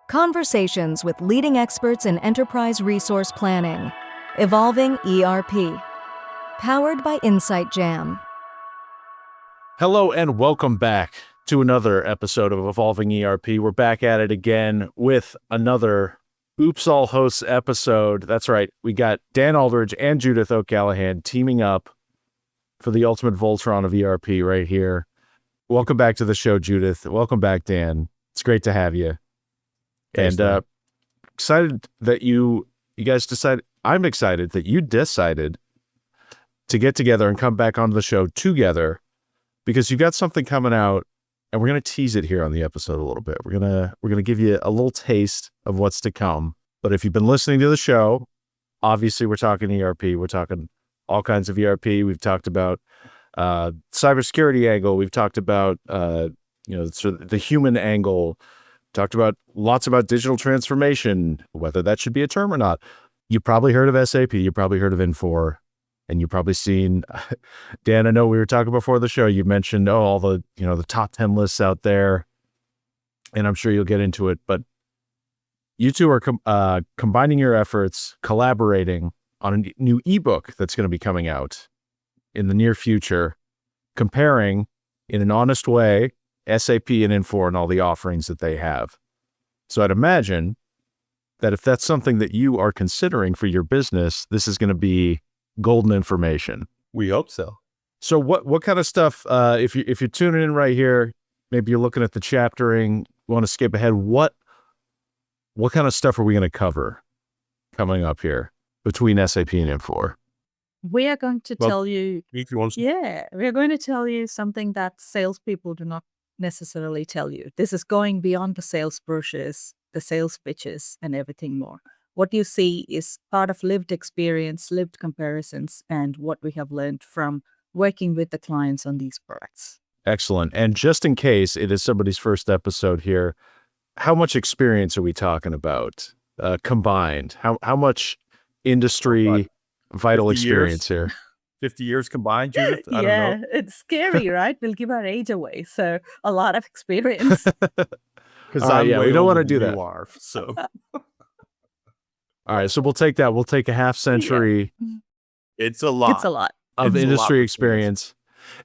Conversations with leading experts in enterprise resource planning. Evolving ERP. Powered by Insight Jam. Hello and welcome back to another episode of Evolving ERP. We're back at it again with another Oops All Hosts episode. That's right. We got Dan Aldridge and Judith O'Callahan teaming up for the ultimate Voltron of ERP right here. Welcome back to the show, Judith. Welcome back, Dan. It's great to have you. Thanks, and excited that you guys decided. I'm excited that you decided to get together and come back onto the show together because you got something coming out, and we're gonna tease it here on the episode a little bit. We're gonna give you a little taste of what's to come. But if you've been listening to the show, obviously we're talking ERP. We're talking all kinds of ERP. We've talked about cybersecurity angle. We've talked about sort of the human angle. Talked about lots about digital transformation, whether that should be a term or not. You probably heard of SAP, you probably heard of Infor, and you've probably seen, Dan, I know we were talking before the show, you mentioned, all the, the top 10 lists out there, and I'm sure you'll get into it, but you two are combining your efforts, collaborating on a new ebook that's going to be coming out in the near future, comparing in an honest way SAP and Infor and all the offerings that they have. So I'd imagine that if that's something that you are considering for your business, this is going to be golden information. We hope so. So what kind of stuff, if you're tuning in right here, maybe you're looking at the chaptering, you want to skip ahead, what kind of stuff are we going to cover coming up here between SAP and Infor? We are going to tell you, If you want to, we are going to tell you something that salespeople do not necessarily tell you. This is going beyond the sales brochures, the sales pitches, and everything more. What you see is part of lived experience, lived comparisons, and what we have learned from working with the clients on these products. Excellent. And just in case it is somebody's first episode here, how much experience are we talking about combined? How much industry vital experience here? 50 years combined, Judith? I don't know. It's scary, right? We'll give our age away. So a lot of experience. Because we don't want to do that. So All right, so we'll take that. We'll take a half century it's a lot. It's a lot. of It's a industry lot. experience.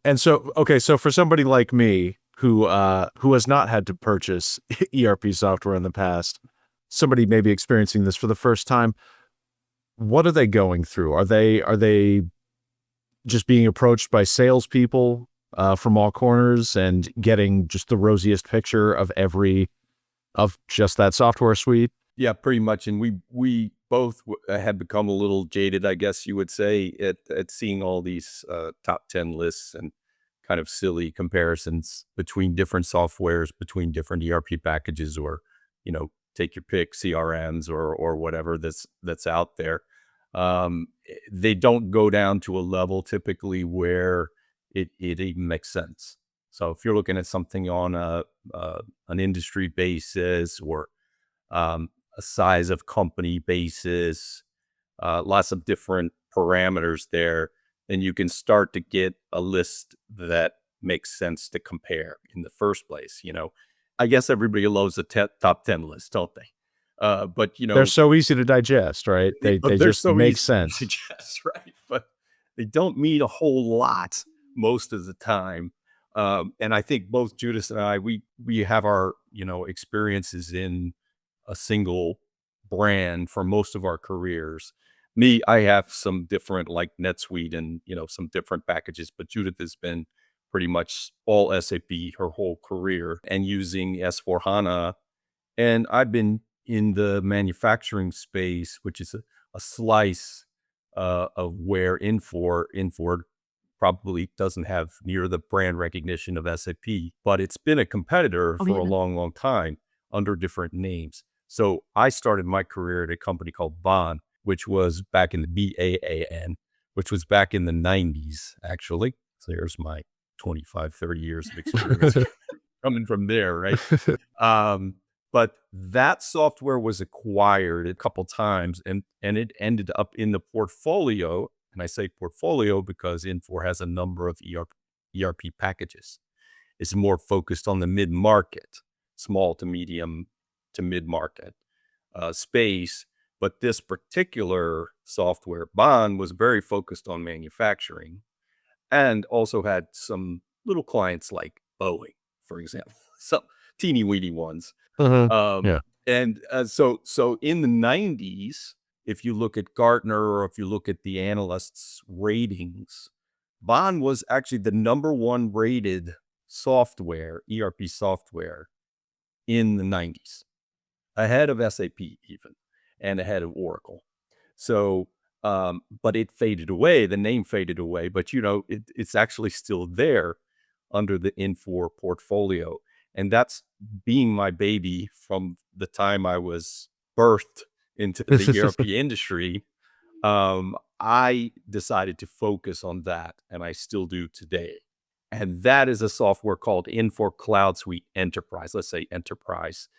And so, okay, so for somebody like me who has not had to purchase ERP software in the past, somebody maybe experiencing this for the first time, what are they going through? Are they just being approached by salespeople from all corners and getting just the rosiest picture of just that software suite? Yeah, pretty much. And we both had become a little jaded, I guess you would say, at seeing all these top 10 lists and kind of silly comparisons between different softwares, between different ERP packages, or, take your pick, CRMs or whatever that's out there. They don't go down to a level typically where it even makes sense. So if you're looking at something on an industry basis or a size of company basis, lots of different parameters there, then you can start to get a list that makes sense to compare in the first place. I guess everybody loves the top 10 list, don't they? But they're so easy to digest, right? They just so make easy sense. to digest, right? But they don't mean a whole lot most of the time. And I think both Judith and I, we have our experiences in a single brand for most of our careers. Me, I have some different, like NetSuite and some different packages, but Judith has been pretty much all SAP her whole career and using S/4HANA. And I've been in the manufacturing space, which is a slice of where Infor probably doesn't have near the brand recognition of SAP, but it's been a competitor for a long, long time under different names. So I started my career at a company called Baan, which was back in the Baan, which was back in the 90s, actually. So there's my 25, 30 years of experience coming from there, right? But that software was acquired a couple times and it ended up in the portfolio. And I say portfolio because Infor has a number of ERP packages. It's more focused on the mid-market, small to medium to mid-market space. But this particular software, Baan, was very focused on manufacturing and also had some little clients like Boeing, for example, some teeny weeny ones. Yeah. And so in the 90s, if you look at Gartner or if you look at the analysts' ratings, Baan was actually the number one rated software, ERP software in the 90s, ahead of SAP even, and ahead of Oracle. So, but it faded away. The name faded away, but it's actually still there under the Infor portfolio. And that's being my baby from the time I was birthed into the ERP industry. I decided to focus on that, and I still do today. And that is a software called Infor Cloud Suite Enterprise. Let's say Enterprise.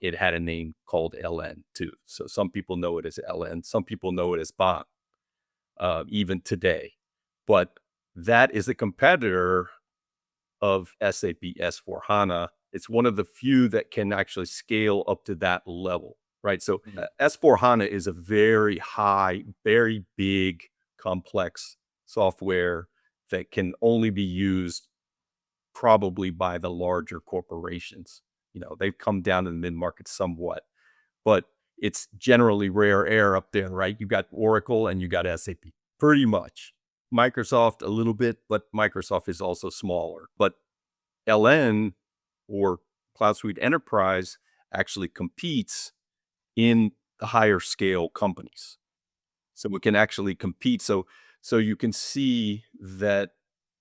It had a name called LN too. So some people know it as LN. Some people know it as Baan, even today. But that is a competitor of SAP S/4HANA. It's one of the few that can actually scale up to that level, right? So S/4HANA is a very high, very big, complex software that can only be used probably by the larger corporations. They've come down to the mid-market somewhat, but it's generally rare air up there, right? You got Oracle and you got SAP, pretty much. Microsoft a little bit, but Microsoft is also smaller. But LN, or Cloud Suite Enterprise, actually competes in the higher scale companies. So it can actually compete. So you can see that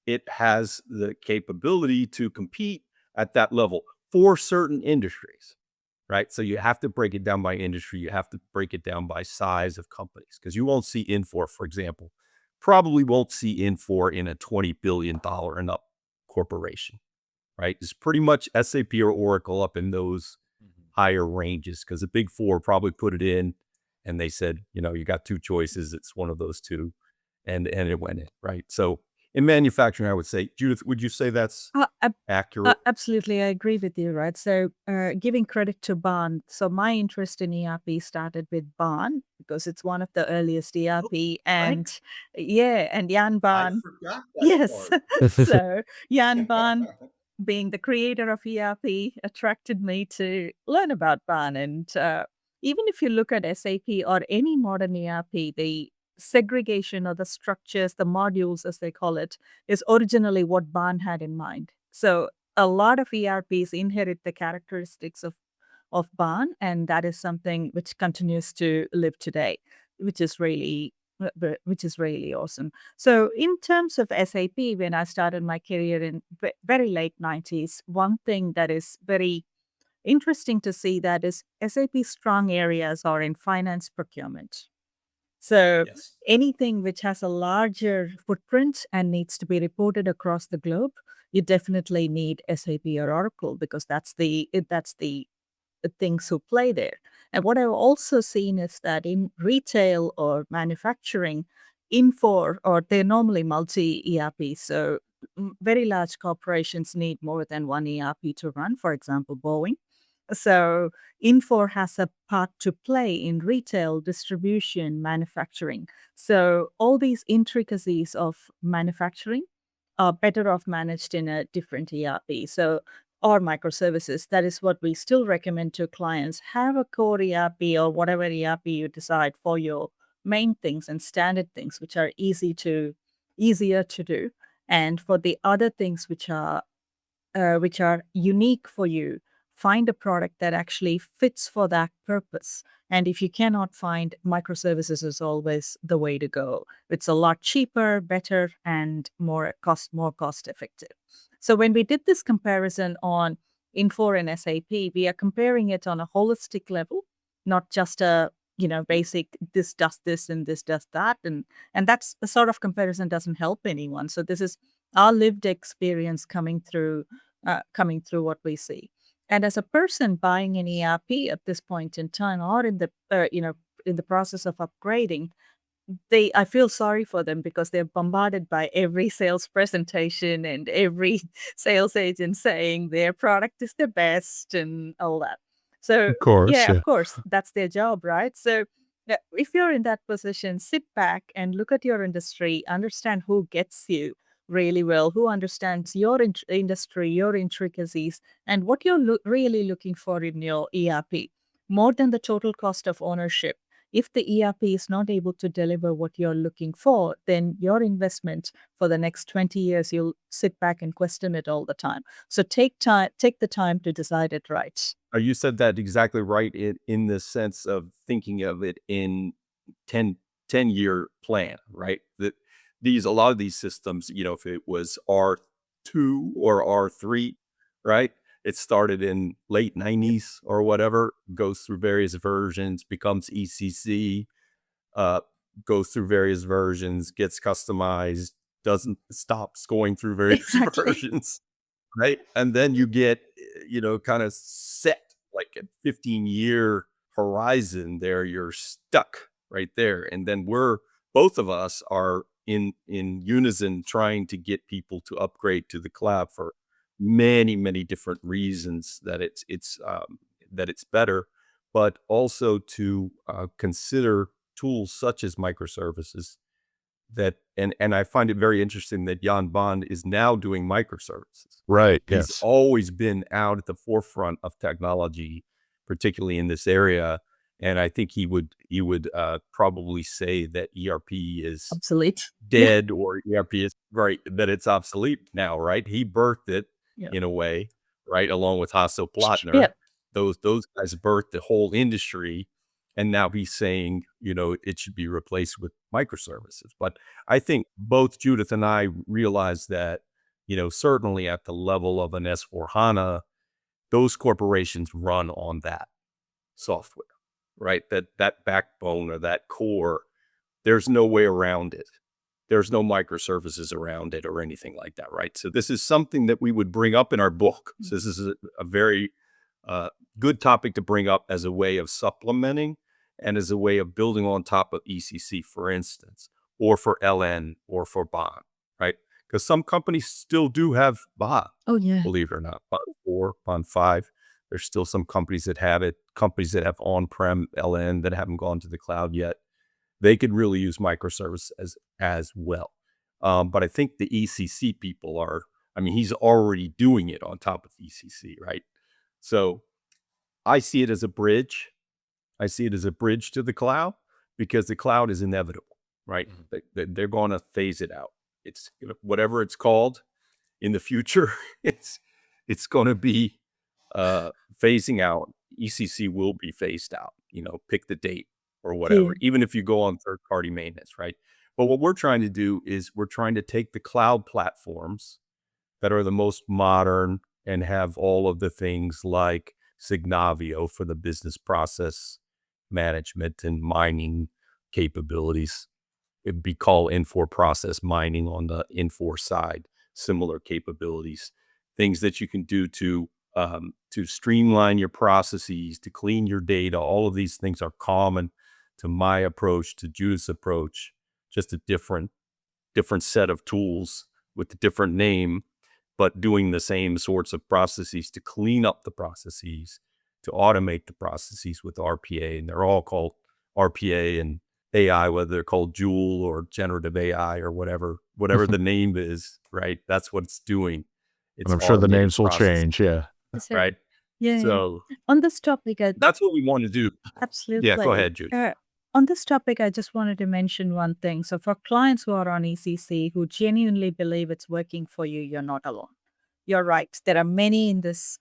it has the capability to compete at that level for certain industries, right? So you have to break it down by industry. You have to break it down by size of companies, because you won't see Infor, for example, probably won't see Infor in a $20 billion and up corporation, right? It's pretty much SAP or Oracle up in those higher ranges, because the big four probably put it in and they said, you got two choices. It's one of those two. And it went in, right? So in manufacturing, I would say, Judith, would you say that's accurate? Absolutely, I agree with you, right? So, giving credit to Baan. So, my interest in ERP started with Baan because it's one of the earliest ERP, and and Jan Baan. forgot Yes. So, Jan Baan, being the creator of ERP, attracted me to learn about Baan. And even if you look at SAP or any modern ERP, the segregation or the structures, the modules, as they call it, is originally what Baan had in mind. So a lot of ERPs inherit the characteristics of Baan, and that is something which continues to live today, which is really awesome. So in terms of SAP, when I started my career in very late 90s, one thing that is very interesting to see that is SAP's strong areas are in finance procurement. So anything which has a larger footprint and needs to be reported across the globe, you definitely need SAP or Oracle, because that's the things who play there. And what I've also seen is that in retail or manufacturing, Infor, or they're normally multi ERP. So very large corporations need more than one ERP to run, for example, Boeing. So Infor has a part to play in retail, distribution, manufacturing. So all these intricacies of manufacturing are better off managed in a different ERP. So, or microservices. That is what we still recommend to clients. Have a core ERP or whatever ERP you decide for your main things and standard things, which are easier to do. And for the other things which are unique for you, find a product that actually fits for that purpose. And if you cannot find, microservices is always the way to go. It's a lot cheaper, better, and more cost effective. So when we did this comparison on Infor and SAP, we are comparing it on a holistic level, not just a basic this does this and this does that, and that's the sort of comparison doesn't help anyone. So this is our lived experience coming through what we see. And as a person buying an ERP at this point in time, or in the in the process of upgrading, I feel sorry for them, because they're bombarded by every sales presentation and every sales agent saying their product is the best and all that. So Of course, yeah, yeah. of course, that's their job, right? So if you're in that position, sit back and look at your industry, understand who gets you really well, who understands your industry, your intricacies, and what you're really looking for in your ERP, more than the total cost of ownership. If the ERP is not able to deliver what you're looking for, then your investment for the next 20 years, you'll sit back and question it all the time. So take the time to decide it right. You said that exactly right in the sense of thinking of it in 10-year plan, right? That a lot of these systems, if it was R2 or R3, right? It started in late 90s or whatever, goes through various versions, becomes ECC, uh, goes through various versions, gets customized, doesn't stops going through various Exactly. versions, right? And then you get, kind of set like a 15-year horizon there. You're stuck right there. And then both of us are in unison trying to get people to upgrade to the cloud for many, many different reasons that it's better, but also to consider tools such as microservices that and I find it very interesting that Jan Baan is now doing microservices. Right. He's Yes. always been out at the forefront of technology, particularly in this area. And I think he would probably say that ERP is Obsolete. dead or ERP is right, that it's obsolete now, right? He birthed it Yeah. in a way, right? Along with Hasso Plattner. Yeah. Those guys birthed the whole industry. And now he's saying, it should be replaced with microservices. But I think both Judith and I realize that, certainly at the level of an S4HANA, those corporations run on that software, right? That backbone or that core, there's no way around it. There's no microservices around it or anything like that, right? So this is something that we would bring up in our book. So this is a very good topic to bring up as a way of supplementing and as a way of building on top of ECC, for instance, or for LN or for Baan, right? Because some companies still do have Baan, Oh yeah. believe it or not. Baan 4, Baan 5. There's still some companies that have it, companies that have on-prem LN that haven't gone to the cloud yet. They could really use microservices as well. But I think the ECC people he's already doing it on top of ECC, right? So I see it as a bridge. I see it as a bridge to the cloud because the cloud is inevitable, right? They're going to phase it out. It's whatever it's called in the future. It's going to be phasing out. ECC will be phased out. Pick the date or whatever. Yeah. Even if you go on third-party maintenance, right? But what we're trying to do is we're trying to take the cloud platforms that are the most modern and have all of the things like Signavio for the business process management and mining capabilities. It'd be called Infor process mining on the Infor side, similar capabilities, things that you can do to streamline your processes, to clean your data. All of these things are common to my approach, to Judith's approach, just a different set of tools with a different name, but doing the same sorts of processes to clean up the processes, to automate the processes with RPA. And they're all called RPA and AI, whether they're called Joule or generative AI or whatever the name is, right? That's what it's doing. It's And I'm sure the automating names will processes, change. Yeah. So, right? yeah. So On this topic, that's what we want to do. absolutely. Yeah, go ahead, Judy. On this topic, I just wanted to mention one thing. So for clients who are on ECC who genuinely believe it's working for you, you're not alone. You're right. There are many in this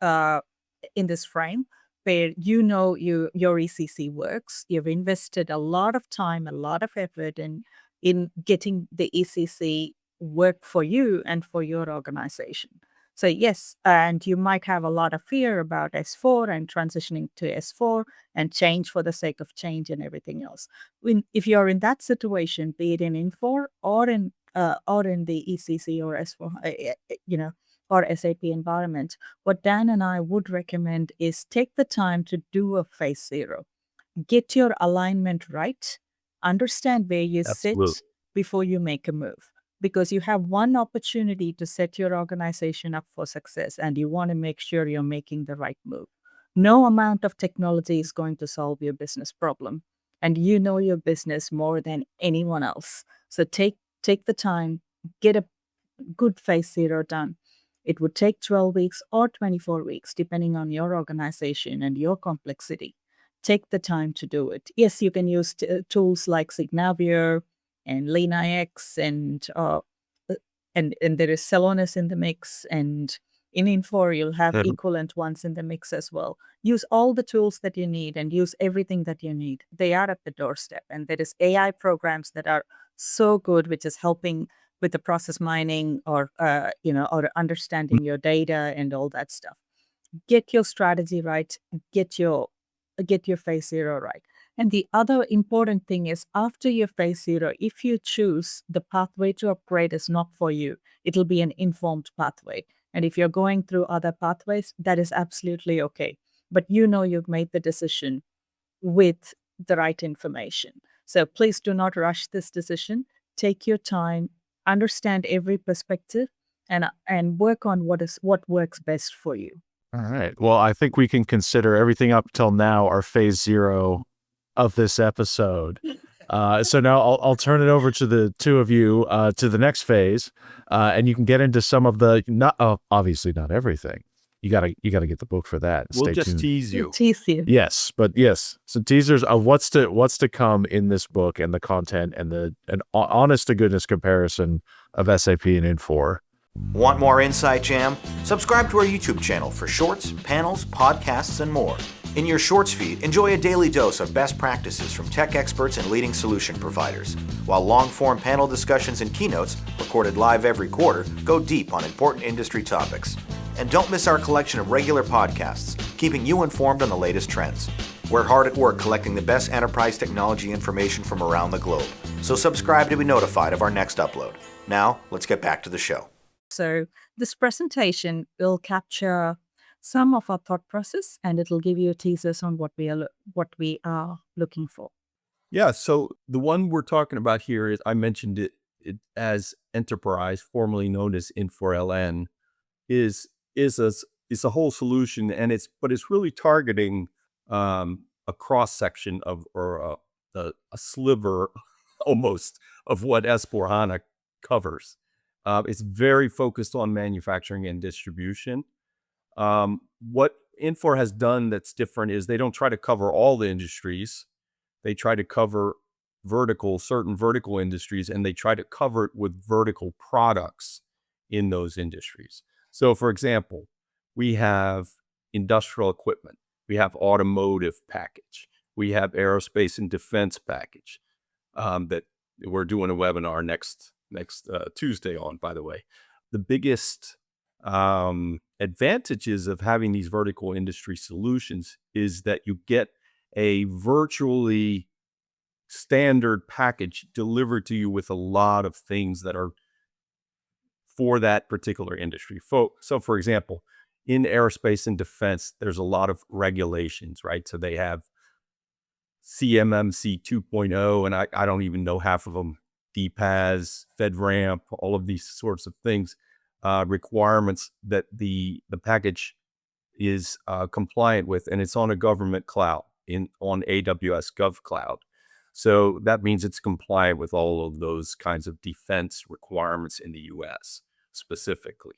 frame where your ECC works. You've invested a lot of time, a lot of effort in getting the ECC work for you and for your organization. So yes, and you might have a lot of fear about S4 and transitioning to S4 and change for the sake of change and everything else. If you're in that situation, be it in Infor or in the ECC or S4, or SAP environment, what Dan and I would recommend is take the time to do a phase zero. Get your alignment right. Understand where you Absolutely. sit before you make a move. Because you have one opportunity to set your organization up for success and you want to make sure you're making the right move. No amount of technology is going to solve your business problem. And you know your business more than anyone else. So take the time, get a good phase zero done. It would take 12 weeks or 24 weeks, depending on your organization and your complexity. Take the time to do it. Yes, you can use tools like Signavio and LeanIX and there is Celonis in the mix, and in Infor you'll have equivalent ones in the mix as well. Use all the tools that you need and use everything that you need. They are at the doorstep, and there is AI programs that are so good, which is helping with the process mining or or understanding your data and all that stuff. Get your strategy right. Get your phase zero right. And the other important thing is, after your phase zero, if you choose the pathway to upgrade is not for you, it'll be an informed pathway. And if you're going through other pathways, that is absolutely okay. But you know you've made the decision with the right information. So please do not rush this decision. Take your time, understand every perspective, and work on what works best for you. All right. Well, I think we can consider everything up till now our phase zero of this episode. So now I'll turn it over to the two of you to the next phase, and you can get into some of the obviously not everything. You gotta get the book for that. We'll Stay just tuned. tease you. Tease you. Yes, but yes, some teasers of what's to come in this book and the content and an honest to goodness comparison of SAP and Infor. Want more Insight Jam? Subscribe to our YouTube channel for shorts, panels, podcasts, and more. In your shorts feed, enjoy a daily dose of best practices from tech experts and leading solution providers, while long-form panel discussions and keynotes, recorded live every quarter, go deep on important industry topics. And don't miss our collection of regular podcasts, keeping you informed on the latest trends. We're hard at work collecting the best enterprise technology information from around the globe, so subscribe to be notified of our next upload. Now, let's get back to the show. So this presentation will capture some of our thought process, and it'll give you teasers on what we are looking for. Yeah. So the one we're talking about here is, I mentioned it as Enterprise, formerly known as Infor LN, is a whole solution, and it's really targeting a cross section of, or a sliver almost of what S/4HANA covers. It's very focused on manufacturing and distribution. What Infor has done that's different is they don't try to cover all the industries. They try to cover certain vertical industries, and they try to cover it with vertical products in those industries. So for example, we have industrial equipment, we have automotive package, we have aerospace and defense package, that we're doing a webinar next Tuesday on, by the way. The biggest advantages of having these vertical industry solutions is that you get a virtually standard package delivered to you with a lot of things that are for that particular industry. So for example, in aerospace and defense, there's a lot of regulations, right? So they have CMMC 2.0, and I don't even know half of them, DPAS, FedRAMP, all of these sorts of things, requirements that the package is compliant with, and it's on a government cloud, on AWS GovCloud. So that means it's compliant with all of those kinds of defense requirements in the US specifically.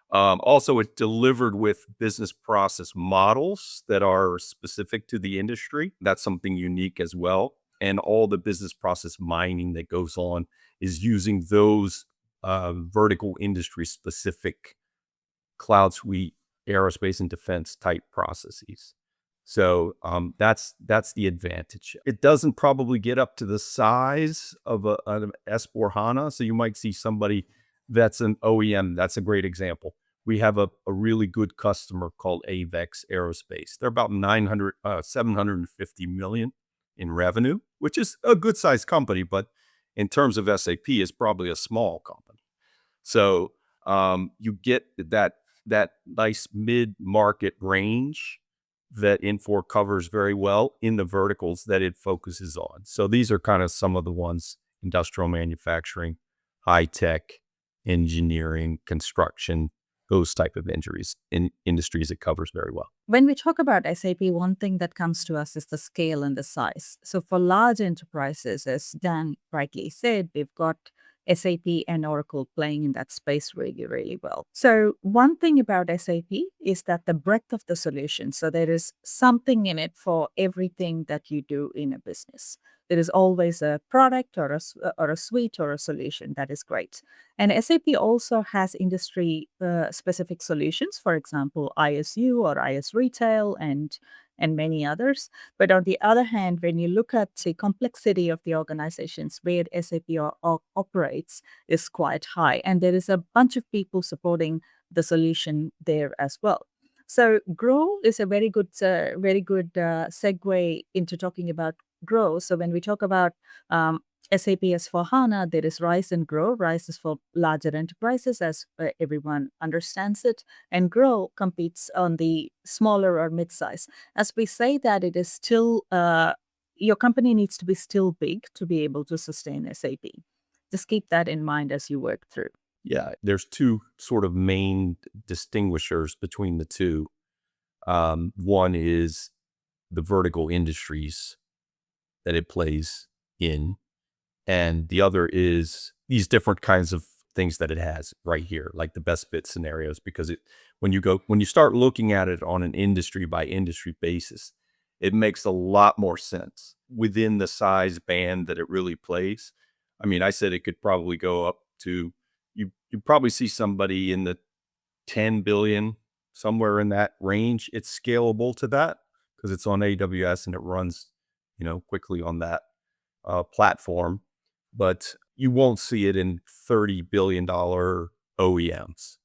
Also, it's delivered with business process models that are specific to the industry. That's something unique as well. And all the business process mining that goes on is using those vertical industry specific cloud suite, aerospace and defense type processes. So that's the advantage. It doesn't probably get up to the size of an S/4HANA. So you might see somebody that's an OEM. That's a great example. We have a really good customer called Avex Aerospace. They're about 750 million in revenue, which is a good sized company, but in terms of SAP, is probably a small company. So you get that nice mid-market range that Infor covers very well in the verticals that it focuses on. So these are kind of some of the ones: industrial manufacturing, high tech, engineering, construction, those type of injuries in industries it covers very well. When we talk about SAP, one thing that comes to us is the scale and the size. So for large enterprises, as Dan rightly said, we've got SAP and Oracle playing in that space really, really well. So one thing about SAP is that the breadth of the solution. So there is something in it for everything that you do in a business. There is always a product or a suite or a solution that is great. And SAP also has industry specific solutions, for example, ISU or IS Retail and many others. But on the other hand, when you look at the complexity of the organizations where SAP operates is quite high. And there is a bunch of people supporting the solution there as well. So Grow is a very good segue into talking about Grow. So when we talk about SAP S/4HANA, there is RISE and Grow. RISE is for larger enterprises, as everyone understands it, and Grow competes on the smaller or mid-size. As we say that, it is still your company needs to be still big to be able to sustain SAP. Just keep that in mind as you work through. Yeah, there's two sort of main distinguishers between the two. One is the vertical industries that it plays in, and the other is these different kinds of things that it has right here, like the best fit scenarios, because when you start looking at it on an industry by industry basis, it makes a lot more sense within the size band that it really plays. I mean, I said it could probably go up to, you probably see somebody in the 10 billion, somewhere in that range. It's scalable to that because it's on AWS and it runs, quickly on that platform. But you won't see it in $30 billion OEMs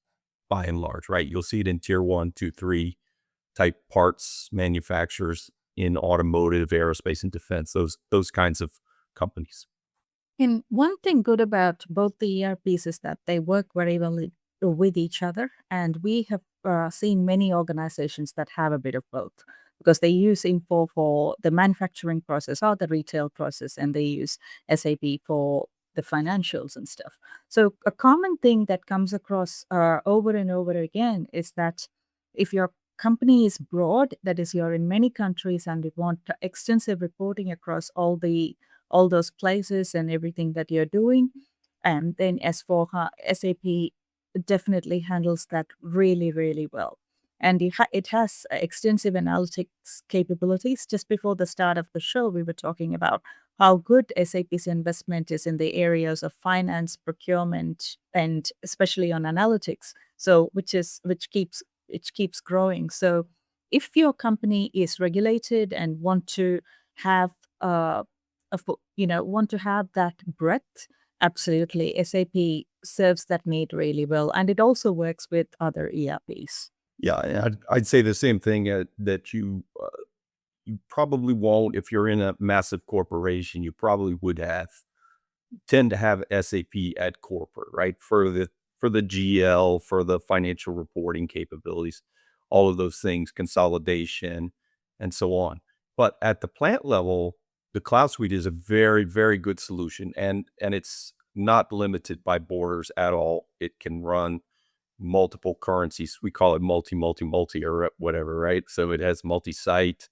by and large, right? You'll see it in tier 1, 2, 3 type parts manufacturers in automotive, aerospace, and defense, those kinds of companies. And one thing good about both the ERPs is that they work very well with each other. And we have seen many organizations that have a bit of both because they use Info for the manufacturing process or the retail process, and they use SAP for the financials and stuff. So a common thing that comes across over and over again is that if your company is broad, that is, you're in many countries and you want extensive reporting across all those places and everything that you're doing, and then SAP definitely handles that really, really well. And it has extensive analytics capabilities. Just before the start of the show, we were talking about how good SAP's investment is in the areas of finance, procurement, and especially on analytics. So which keeps growing. So if your company is regulated and want to have that breadth, absolutely, SAP serves that need really well, and it also works with other ERPs. Yeah, and I'd say the same thing that you probably won't if you're in a massive corporation. You probably would tend to have SAP at corporate, right? For the GL, for the financial reporting capabilities, all of those things, consolidation, and so on. But at the plant level, the Cloud Suite is a very, very good solution, and it's not limited by borders at all. It can run multiple currencies. We call it multi or whatever, right? So it has multi-site,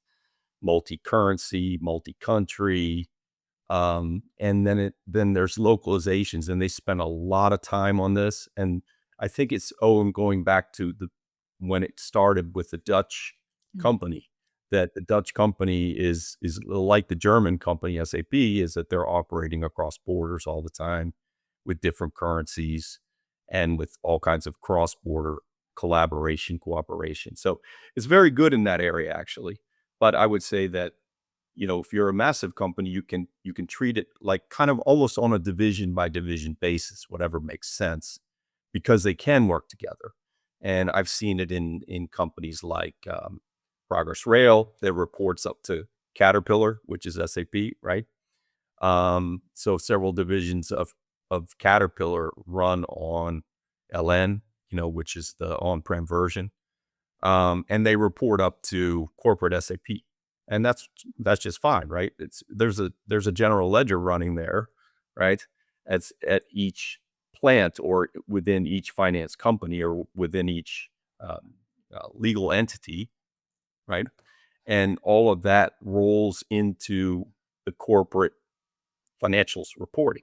multi-currency, multi-country, and then there's localizations, and they spend a lot of time on this. And I think it's going back to when it started with the Dutch company, that the Dutch company is like the German company SAP, is that they're operating across borders all the time with different currencies and with all kinds of cross-border cooperation. So it's very good in that area, actually. But I would say that, if you're a massive company, you can treat it like kind of almost on a division by division basis, whatever makes sense, because they can work together. And I've seen it in companies like Progress Rail that reports up to Caterpillar, which is SAP, right? So several divisions of Caterpillar run on LN, which is the on-prem version, and they report up to corporate SAP, and that's just fine, right? There's a general ledger running there, right? At each plant or within each finance company or within each legal entity, right? And all of that rolls into the corporate financials reporting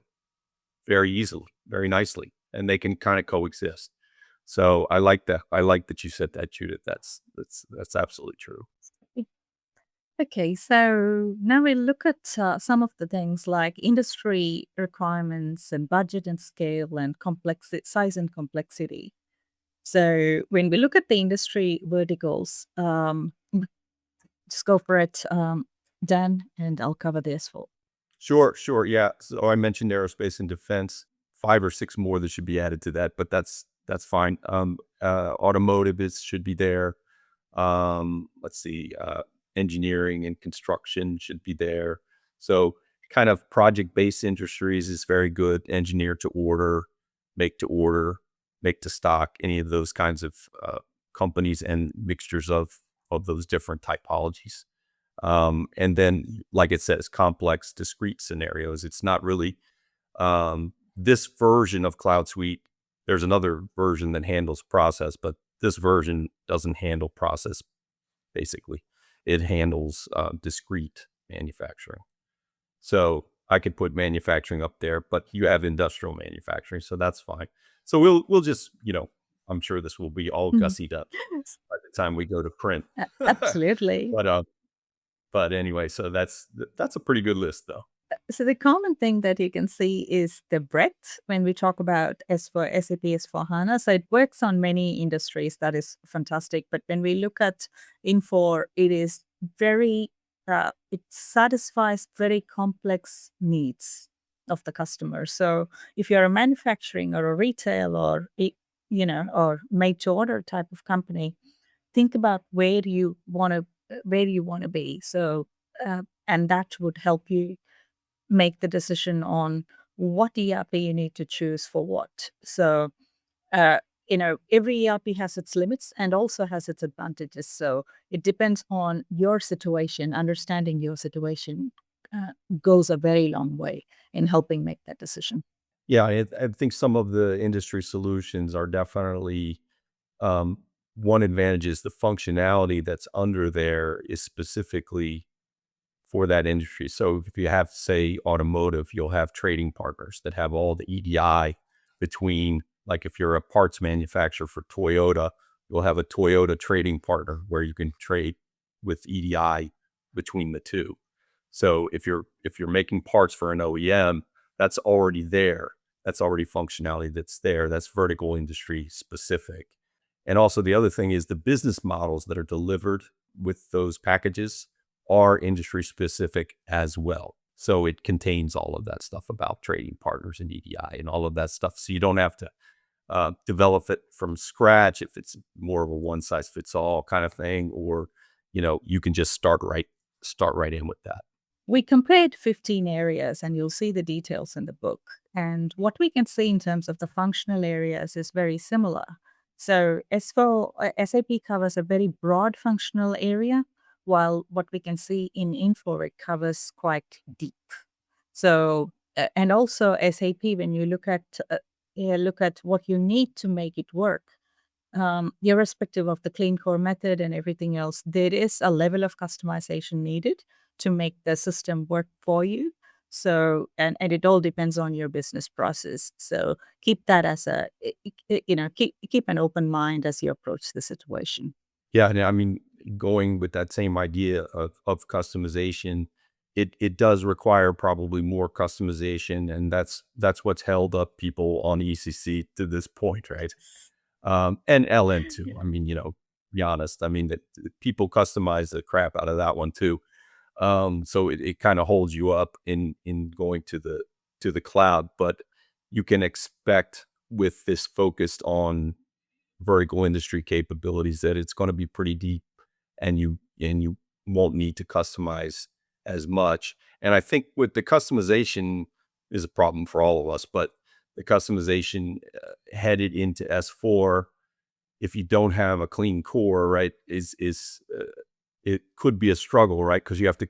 very easily, very nicely, and they can kind of coexist. So I like that. I like that you said that, Judith. That's absolutely true. Okay, so now we look at some of the things like industry requirements and budget and scale and size and complexity. So when we look at the industry verticals, just go for it, Dan, and I'll cover this for. Sure. Yeah. So I mentioned aerospace and defense. 5 or 6 more that should be added to that, but that's fine. Automotive should be there. Let's see. Engineering and construction should be there. So kind of project-based industries is very good. Engineer to order, make to stock, any of those kinds of companies and mixtures of those different typologies. And then, like it says, complex, discrete scenarios. It's not really this version of Cloud Suite. There's another version that handles process, but this version doesn't handle process, basically. It handles discrete manufacturing. So I could put manufacturing up there, but you have industrial manufacturing, so that's fine. So we'll just, I'm sure this will be all gussied up by the time we go to print. Absolutely. But anyway, so that's a pretty good list, though. So the common thing that you can see is the breadth when we talk about SAP S/4HANA. So it works on many industries. That is fantastic. But when we look at Infor, it is very, it satisfies very complex needs of the customer. So if you're a manufacturing or a retail or, or made to order type of company, think about where you want to be. So, and that would help you make the decision on what ERP you need to choose for what. So, every ERP has its limits and also has its advantages. So it depends on your situation. Understanding your situation goes a very long way in helping make that decision. Yeah, I think some of the industry solutions are definitely one advantage is the functionality that's under there is specifically for that industry. So if you have, say, automotive, you'll have trading partners that have all the EDI between, like if you're a parts manufacturer for Toyota, you'll have a Toyota trading partner where you can trade with EDI between the two. So if you're making parts for an OEM, that's already there. That's already functionality that's there. That's vertical industry specific. And also the other thing is the business models that are delivered with those packages are industry specific as well. So it contains all of that stuff about trading partners and EDI and all of that stuff. So you don't have to develop it from scratch if it's more of a one size fits all kind of thing, or you can just start right in with that. We compared 15 areas, and you'll see the details in the book. And what we can see in terms of the functional areas is very similar. So SAP covers a very broad functional area, while what we can see in Infor, it covers quite deep. So, and also SAP, when you look at what you need to make it work, irrespective of the clean core method and everything else, there is a level of customization needed to make the system work for you. So, and it all depends on your business process. So keep that as keep an open mind as you approach the situation. Yeah, and I mean, going with that same idea of customization, it does require probably more customization, and that's what's held up people on ECC to this point, right? And LN too. I mean, be honest. I mean, that people customize the crap out of that one too. So it kind of holds you up in going to the cloud, but you can expect with this focused on vertical industry capabilities that it's going to be pretty deep, and you won't need to customize as much. And I think with the customization is a problem for all of us, but the customization headed into S4, if you don't have a clean core, right, is it could be a struggle, right? Because you have to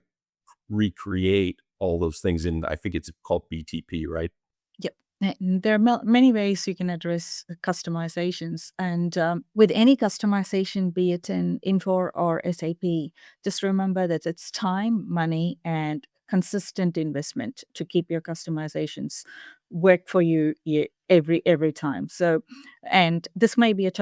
recreate all those things in, I think it's called BTP, right? Yep. There are many ways you can address customizations. And with any customization, be it in Infor or SAP, just remember that it's time, money, and consistent investment to keep your customizations work for you every time. So, and this may be a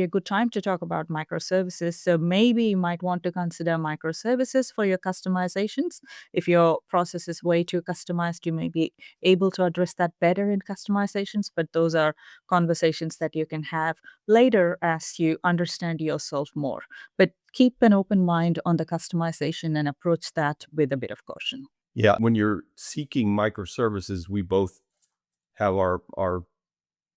good time to talk about microservices. So maybe you might want to consider microservices for your customizations. If your process is way too customized, you may be able to address that better in customizations, but those are conversations that you can have later as you understand yourself more. But keep an open mind on the customization and approach that with a bit of caution. Yeah, when you're seeking microservices, we both have our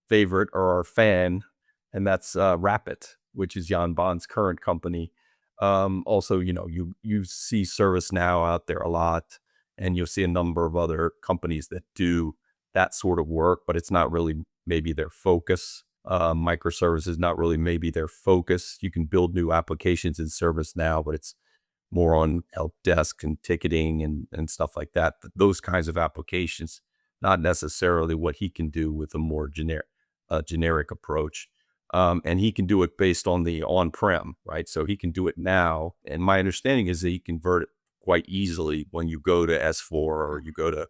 favorite or our fan, and that's Rapid, which is Jan Baan's current company. Also, you see ServiceNow out there a lot, and you'll see a number of other companies that do that sort of work, but it's not really maybe their focus. Microservices not really maybe their focus. You can build new applications in ServiceNow, but it's more on help desk and ticketing and stuff like that. But those kinds of applications, not necessarily what he can do with a more generic approach. And he can do it based on the on-prem, right? So he can do it now. And my understanding is that he can convert it quite easily when you go to S4 or you go to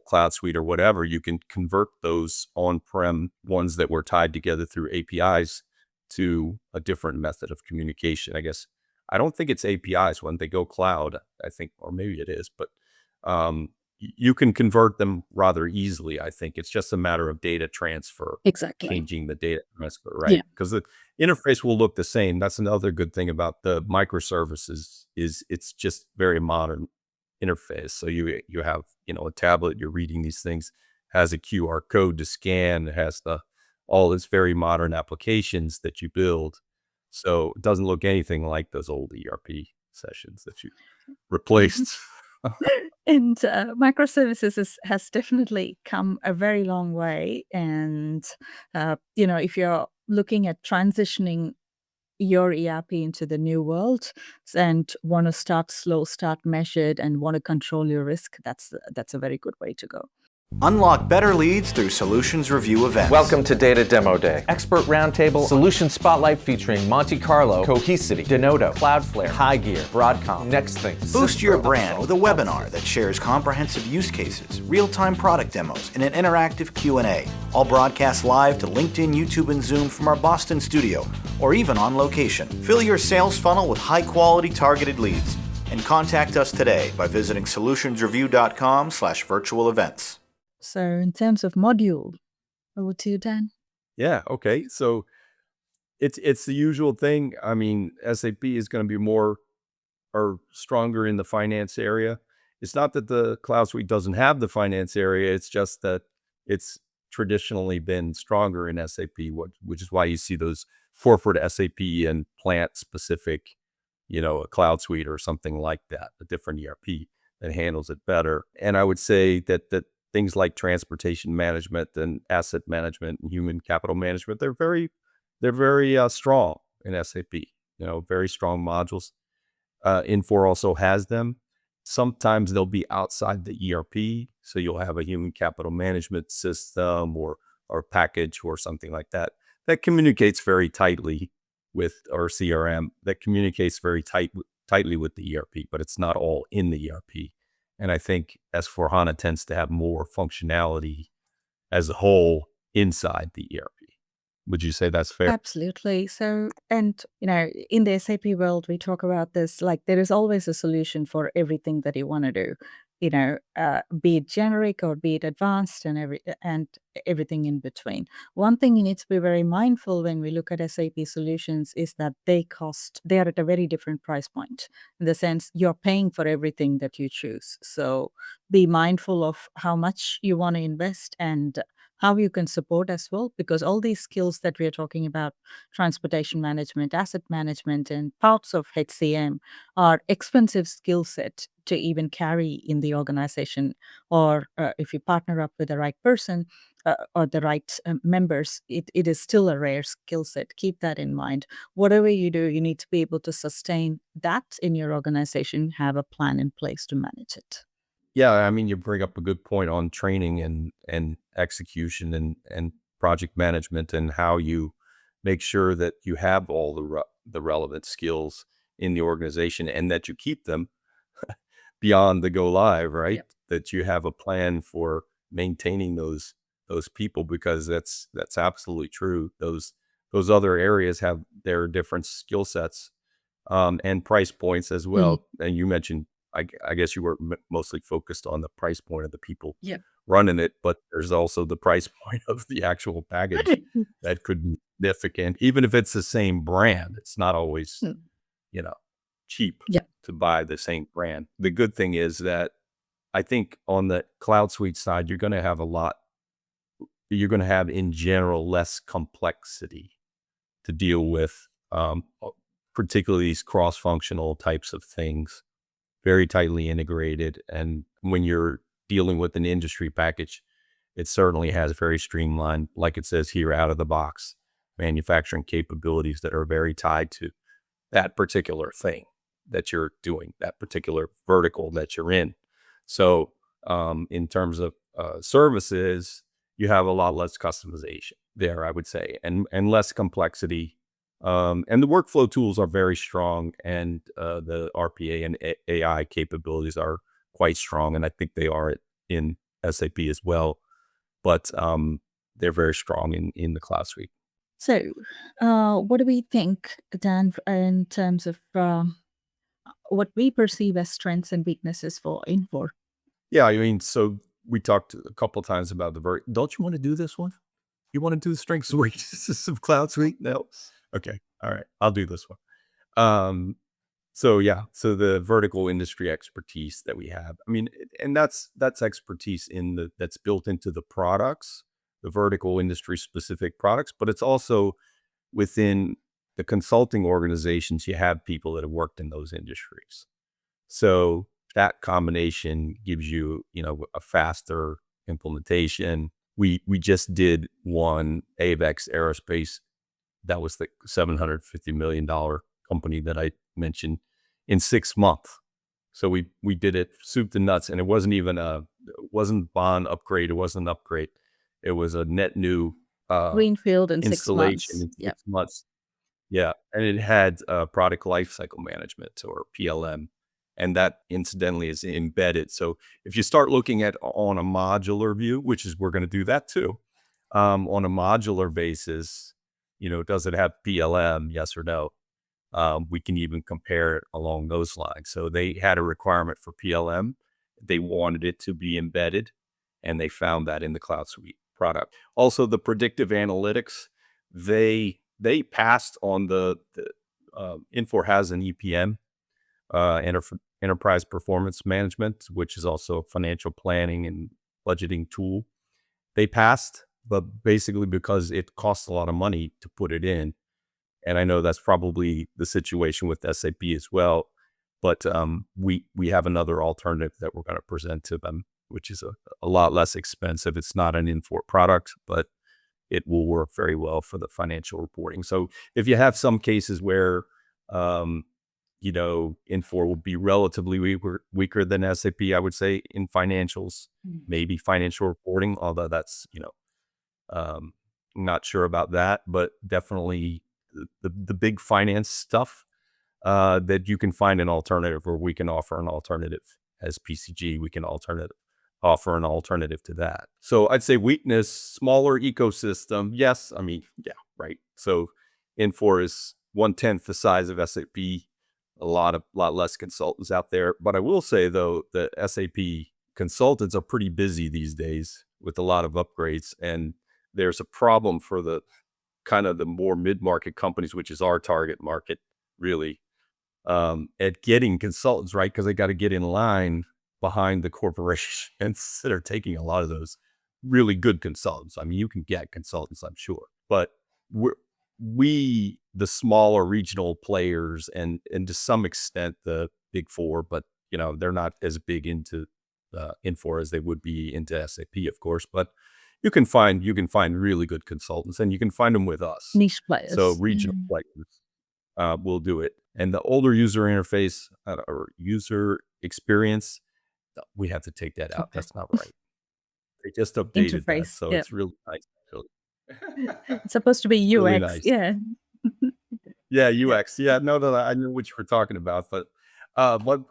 Cloud Suite or whatever. You can convert those on-prem ones that were tied together through APIs to a different method of communication. I guess I don't think it's APIs when they go cloud, I think, or maybe it is, but you can convert them rather easily. I think it's just a matter of data transfer, Exactly. changing the data transfer, right? Because the interface will look the same. That's another good thing about the microservices is it's just very modern interface. So you have, a tablet, you're reading these things, has a QR code to scan, it has all this very modern applications that you build. So it doesn't look anything like those old ERP sessions that you replaced. And microservices has definitely come a very long way. And, if you're looking at transitioning your ERP into the new world and want to start slow, start measured, and want to control your risk, that's a very good way to go. Unlock better leads through Solutions Review events. Welcome to Data Demo Day. Expert Roundtable, Solution Spotlight featuring Monte Carlo, Cohesity, Denodo, Cloudflare, High Gear, Broadcom, NextThing. Boost your brand with a webinar that shares comprehensive use cases, real-time product demos, and an interactive Q&A. All broadcast live to LinkedIn, YouTube, and Zoom from our Boston studio, or even on location. Fill your sales funnel with high-quality targeted leads. And contact us today by visiting solutionsreview.com/virtual events. So in terms of module, over to you, Dan. Yeah. Okay. So it's the usual thing. I mean, SAP is going to be more or stronger in the finance area. It's not that the Cloud Suite doesn't have the finance area. It's just that it's traditionally been stronger in SAP, which is why you see those for SAP and plant specific, a Cloud Suite or something like that, a different ERP that handles it better. And I would say that things like transportation management and asset management and human capital management, they're very strong in SAP, very strong modules. Infor also has them. Sometimes they'll be outside the ERP. So you'll have a human capital management system or package or something like that communicates very tightly with our CRM, that communicates very tightly with the ERP, but it's not all in the ERP. And I think S/4HANA tends to have more functionality as a whole inside the ERP. Would you say that's fair? Absolutely. So, and in the SAP world, we talk about this like there is always a solution for everything that you want to do. Be it generic or be it advanced, and everything in between. One thing you need to be very mindful when we look at SAP solutions is that they are at a very different price point. In the sense, you're paying for everything that you choose. So be mindful of how much you want to invest and how you can support as well, because all these skills that we are talking about, transportation management, asset management, and parts of HCM are expensive skill set to even carry in the organization. Or if you partner up with the right person or the right members, it is still a rare skill set. Keep that in mind. Whatever you do, you need to be able to sustain that in your organization, have a plan in place to manage it. Yeah, I mean, you bring up a good point on training and execution and project management and how you make sure that you have all the relevant skills in the organization and that you keep them beyond the go live, right? Yep. That you have a plan for maintaining those people, because that's absolutely true. Those other areas have their different skill sets and price points as well. And you mentioned, I guess you were mostly focused on the price point of the people Yep. running it, but there's also the price point of the actual package that could be significant. Even if it's the same brand, it's not always, Mm. you know, cheap Yep. to buy the same brand. The good thing is that I think on the Cloud Suite side, you're going to have in general less complexity to deal with, particularly these cross-functional types of things, very tightly integrated. And when you're dealing with an industry package, it certainly has very streamlined, like it says here, out of the box manufacturing capabilities that are very tied to that particular thing that you're doing, that particular vertical that you're in. So in terms of services, you have a lot less customization there, I would say, and less complexity. And the workflow tools are very strong, and the RPA and AI capabilities are quite strong, and I think they are in SAP as well. But they're very strong in the Cloud Suite. So, what do we think, Dan, in terms of what we perceive as strengths and weaknesses for Infor? Yeah, I mean, so we talked a couple of times about don't you want to do this one? You want to do the strengths and weaknesses of Cloud Suite? No. Okay. All right. I'll do this one. So the vertical industry expertise that we have, I mean, and that's expertise that's built into the products, the vertical industry specific products, but it's also within the consulting organizations. You have people that have worked in those industries. So that combination gives you, a faster implementation. We just did one, AVEX Aerospace. That was the $750 million company that I mentioned, in 6 months. So we did it soup to nuts, and it wasn't Baan upgrade. It wasn't an upgrade. It was a net new Greenfield in 6 installation months. in 6 months. Yeah, and it had product lifecycle management, or PLM, and that incidentally is embedded. So if you start looking at on a modular view, which is, we're going to do that too, on a modular basis, does it have PLM? Yes or no? We can even compare it along those lines. So they had a requirement for PLM. They wanted it to be embedded, and they found that in the Cloud Suite product. Also, the predictive analytics, they passed on the Infor has an EPM, enterprise performance management, which is also a financial planning and budgeting tool. They passed, but basically because it costs a lot of money to put it in. And I know that's probably the situation with SAP as well. But we have another alternative that we're going to present to them, which is a lot less expensive. It's not an Infor product, but it will work very well for the financial reporting. So if you have some cases where Infor will be relatively weaker than SAP, I would say, in financials, maybe financial reporting, although that's, not sure about that, but definitely the big finance stuff, that you can find an alternative, or we can offer an alternative as PCG. We can offer an alternative to that. So I'd say weakness, smaller ecosystem. Yes. I mean, yeah, right. So Infor is 1/10 the size of SAP, a lot less consultants out there. But I will say, though, that SAP consultants are pretty busy these days with a lot of upgrades, and there's a problem for the kind of the more mid-market companies, which is our target market, really, at getting consultants, right? Because they got to get in line behind the corporations that are taking a lot of those really good consultants. I mean, you can get consultants, I'm sure, but we the smaller regional players, and to some extent the big four, but they're not as big into Infor as they would be into SAP, of course. But you can find really good consultants, and you can find them with us. Niche players. So regional players will do it. And the older user interface or user experience, We have to take that out. Okay. That's not right. They just updated that, Interface. so Yeah. it's really nice, actually. It's supposed to be Really UX. nice. Yeah. Yeah, Yeah. UX. Yeah, no, I knew what you were talking about, but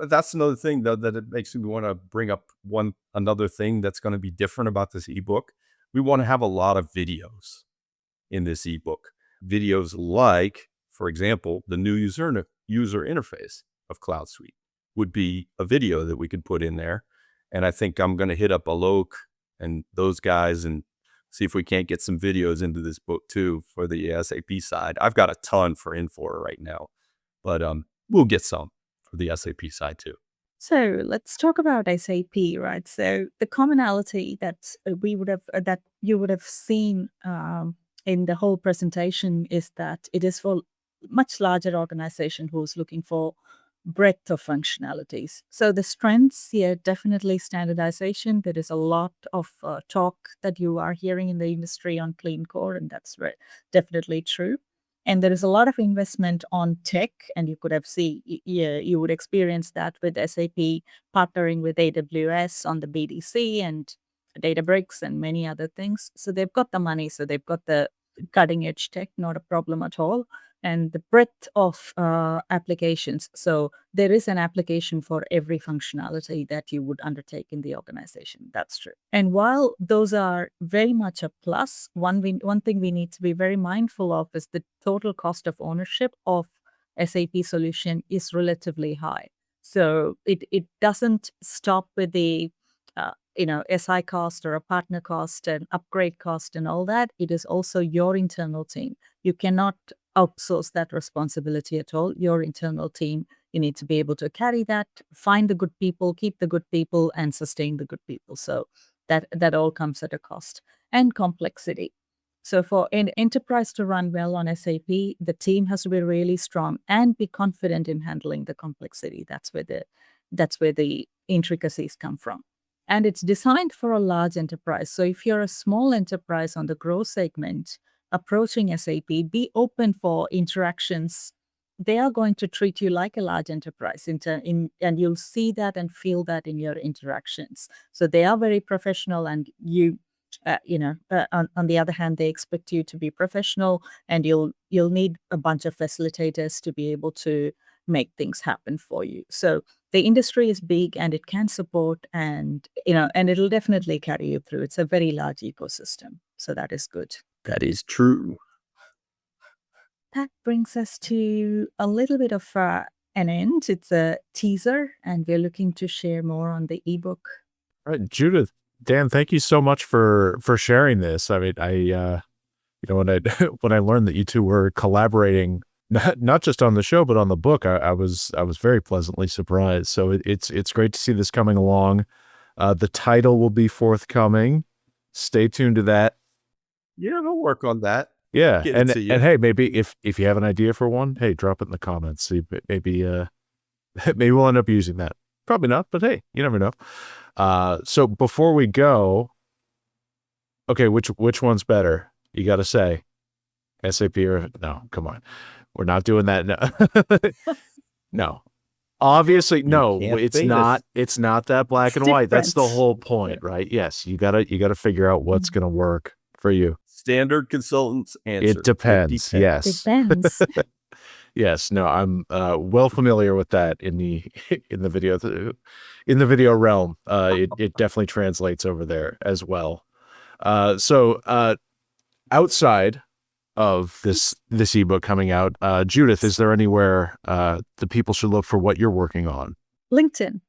that's another thing though that it makes me want to bring up another thing that's going to be different about this ebook. We want to have a lot of videos in this ebook. Videos like, for example, the new user interface of Cloud Suite would be a video that we could put in there. And I think I'm going to hit up Alok and those guys and see if we can't get some videos into this book too for the SAP side. I've got a ton for Infor right now, but we'll get some for the SAP side too. So let's talk about SAP, right? So the commonality that that you would have seen in the whole presentation is that it is for much larger organization who's looking for breadth of functionalities. So the strengths here, definitely standardization. There is a lot of talk that you are hearing in the industry on clean core, and that's definitely true. And there is a lot of investment on tech, and you could have you would experience that with SAP partnering with AWS on the BDC and Databricks and many other things. So they've got the money, so they've got the cutting edge tech, not a problem at all. And the breadth of applications. So there is an application for every functionality that you would undertake in the organization. That's true. And while those are very much a plus, one thing we need to be very mindful of is the total cost of ownership of SAP solution is relatively high. So it doesn't stop with the SI cost or a partner cost and upgrade cost and all that. It is also your internal team. You cannot outsource that responsibility at all. Your internal team, you need to be able to carry that, find the good people, keep the good people, and sustain the good people. So that all comes at a cost and complexity. So for an enterprise to run well on SAP, the team has to be really strong and be confident in handling the complexity. That's where the intricacies come from. And it's designed for a large enterprise. So if you're a small enterprise on the growth segment approaching SAP, be open for interactions. They are going to treat you like a large enterprise, and you'll see that and feel that in your interactions. So they are very professional, and on the other hand, they expect you to be professional, and you'll need a bunch of facilitators to be able to make things happen for you. So the industry is big, and it can support, and it'll definitely carry you through. It's a very large ecosystem, so that is good. That is true. That brings us to a little bit of an end. It's a teaser, and we're looking to share more on the ebook. All right, Judith, Dan, thank you so much for sharing this. I mean, when I learned that you two were collaborating, not just on the show but on the book, I was very pleasantly surprised. So it's great to see this coming along. The title will be forthcoming. Stay tuned to that. Yeah, we'll work on that. Yeah, Get it and to you. hey, maybe if you have an idea for one, hey, drop it in the comments. See, maybe we'll end up using that. Probably not, but hey, you never know. So before we go, okay, which one's better? You got to say, SAP or no? Come on, we're not doing that. No, no. Obviously, no. It's not. It's not that black and white. That's the whole point, right? Yes, you gotta figure out what's gonna work for you. Standard consultants answer. It depends. Yes. Depends. Yes. No, I'm well familiar with that in the video realm. It definitely translates over there as well. So outside of this ebook coming out, Judith, is there anywhere the people should look for what you're working on? LinkedIn,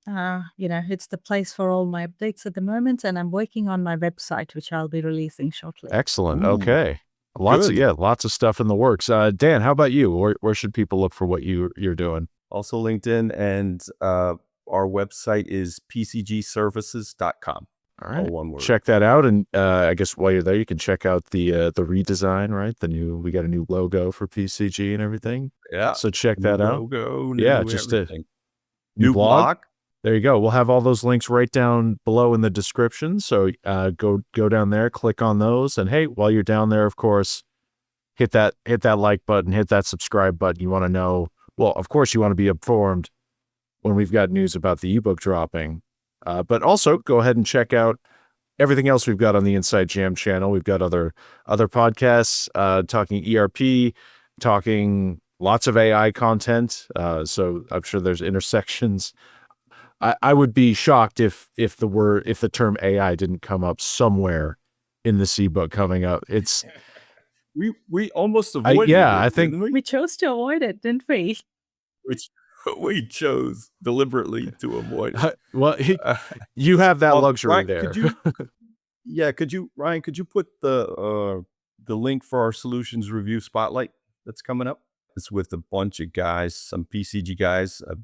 it's the place for all my updates at the moment, and I'm working on my website, which I'll be releasing shortly. Excellent. Ooh, okay. Lots of stuff in the works. Dan, how about you? Where should people look for what you're doing? Also LinkedIn, and our website is pcgservices.com. All right. All one word. Check that out. And I guess while you're there, you can check out the redesign, right? We got a new logo for PCG and everything. Yeah. So check that out. Logo, just everything. New blog. There you go. We'll have all those links right down below in the description. So go down there, click on those. And hey, while you're down there, of course, hit that like button, hit that subscribe button. You want to know, well, of course you want to be informed when we've got news about the ebook dropping. But also go ahead and check out everything else we've got on the Inside Jam channel. We've got other podcasts talking ERP, talking lots of AI content. So I'm sure there's intersections. I would be shocked if the term AI didn't come up somewhere in this ebook coming up. It's we almost avoided I it, think didn't we? We chose to avoid it, didn't we? Which we chose deliberately to avoid it. well, you have that luxury Ryan, there. Ryan, could you put the link for our solutions review spotlight that's coming up? It's with a bunch of guys, some PCG guys, a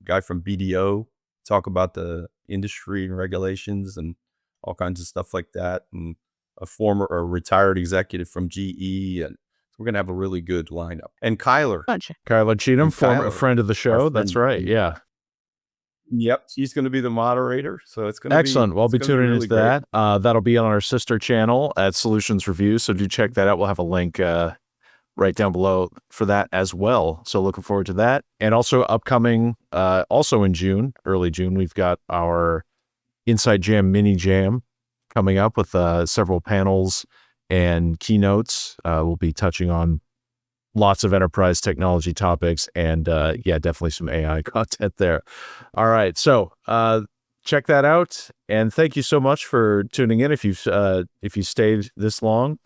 guy from BDO, talk about the industry and regulations and all kinds of stuff like that, and a retired executive from GE, and we're gonna have a really good lineup. And Kyler Cheatham, former friend of the show. friend. That's right. Yeah. Yep, she's going to be the moderator, so it's going to Excellent. We'll be tuning really into that. That'll be on our sister channel at Solutions Review, so do check that out. We'll have a link right down below for that as well. So looking forward to that. And also upcoming, also in June, early June, we've got our Inside Jam mini jam coming up with several panels and keynotes. We'll be touching on lots of enterprise technology topics and definitely some AI content there. All right. So check that out. And thank you so much for tuning in. If you stayed this long,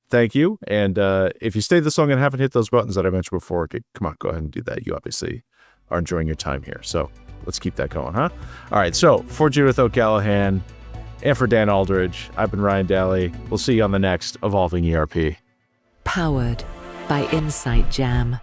thank you. And if you stayed this long and haven't hit those buttons that I mentioned before, come on, go ahead and do that. You obviously are enjoying your time here. So let's keep that going, huh? All right. So for Judith O'Callahan and for Dan Aldridge, I've been Ryan Daly. We'll see you on the next Evolving ERP. Powered by Insight Jam.